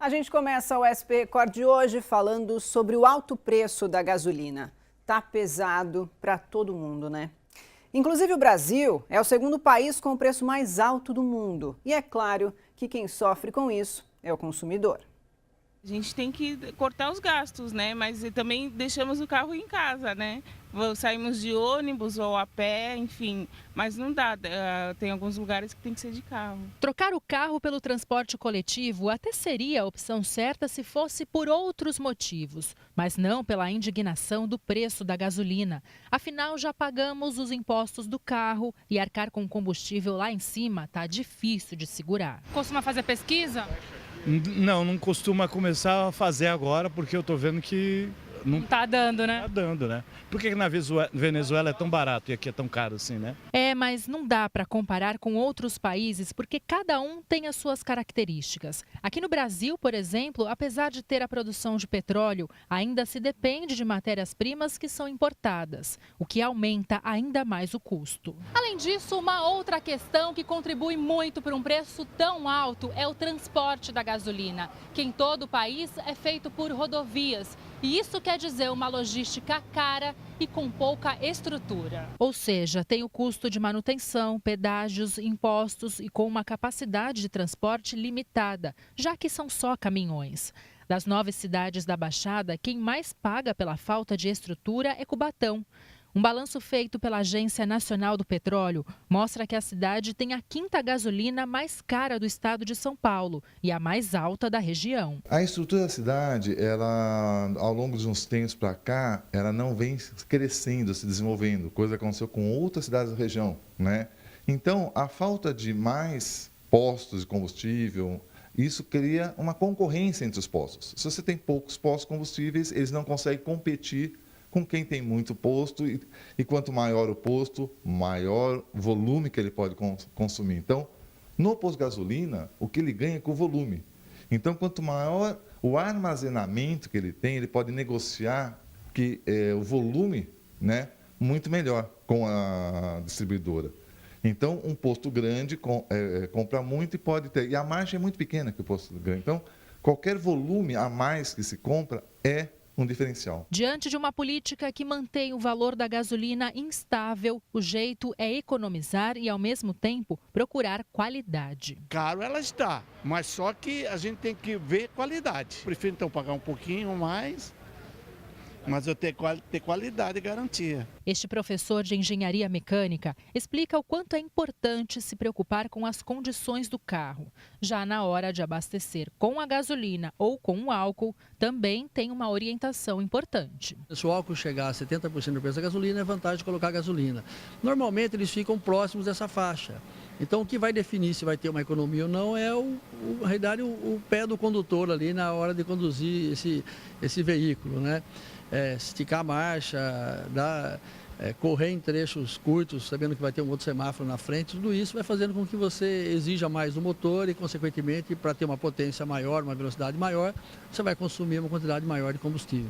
A gente começa o SP Record de hoje falando sobre o alto preço da gasolina. Tá pesado para todo mundo, né? Inclusive o Brasil é o segundo país com o preço mais alto do mundo. E é claro que quem sofre com isso é o consumidor. A gente tem que cortar os gastos, né? Mas também deixamos o carro em casa, né? Saímos de ônibus ou a pé, enfim. Mas não dá, tem alguns lugares que tem que ser de carro. Trocar o carro pelo transporte coletivo até seria a opção certa se fosse por outros motivos, mas não pela indignação do preço da gasolina. Afinal, já pagamos os impostos do carro e arcar com combustível lá em cima tá difícil de segurar. Costuma fazer pesquisa? Não costuma começar a fazer agora, porque eu tô vendo que não Tá dando, né? tá dando, né? Por que na Venezuela é tão barato e aqui é tão caro assim, né? Mas não dá para comparar com outros países porque cada um tem as suas características. Aqui no Brasil, por exemplo, apesar de ter a produção de petróleo, ainda se depende de matérias-primas que são importadas, o que aumenta ainda mais o custo. Além disso, uma outra questão que contribui muito para um preço tão alto é o transporte da gasolina, que em todo o país é feito por rodovias. E isso quer dizer uma logística cara e com pouca estrutura. Ou seja, tem o custo de manutenção, pedágios, impostos e com uma capacidade de transporte limitada, já que são só caminhões. Das 9 cidades da Baixada, quem mais paga pela falta de estrutura é Cubatão. Um balanço feito pela Agência Nacional do Petróleo mostra que a cidade tem a 5ª gasolina mais cara do estado de São Paulo e a mais alta da região. A estrutura da cidade, ela, ao longo de uns tempos para cá, ela não vem crescendo, se desenvolvendo, coisa que aconteceu com outras cidades da região, né? Então, a falta de mais postos de combustível, isso cria uma concorrência entre os postos. Se você tem poucos postos combustíveis, eles não conseguem competir com quem tem muito posto, e quanto maior o posto, maior volume que ele pode consumir. Então, no posto de gasolina, o que ele ganha é com o volume. Então, quanto maior o armazenamento que ele tem, ele pode negociar o volume, né, muito melhor com a distribuidora. Então, um posto grande compra muito e pode ter. E a margem é muito pequena que o posto grande. Então, qualquer volume a mais que se compra é um diferencial. Diante de uma política que mantém o valor da gasolina instável, o jeito é economizar e, ao mesmo tempo, procurar qualidade. Caro ela está, mas só que a gente tem que ver qualidade. Prefiro então pagar um pouquinho mais, mas eu ter qualidade e garantia. Este professor de engenharia mecânica explica o quanto é importante se preocupar com as condições do carro. Já na hora de abastecer com a gasolina ou com o álcool, também tem uma orientação importante. Se o álcool chegar a 70% do preço da gasolina, é vantagem de colocar gasolina. Normalmente eles ficam próximos dessa faixa. Então o que vai definir se vai ter uma economia ou não é na realidade, o pé do condutor ali na hora de conduzir esse veículo, né? Esticar a marcha, correr em trechos curtos, sabendo que vai ter um outro semáforo na frente, tudo isso vai fazendo com que você exija mais do motor e, consequentemente, para ter uma potência maior, uma velocidade maior, você vai consumir uma quantidade maior de combustível.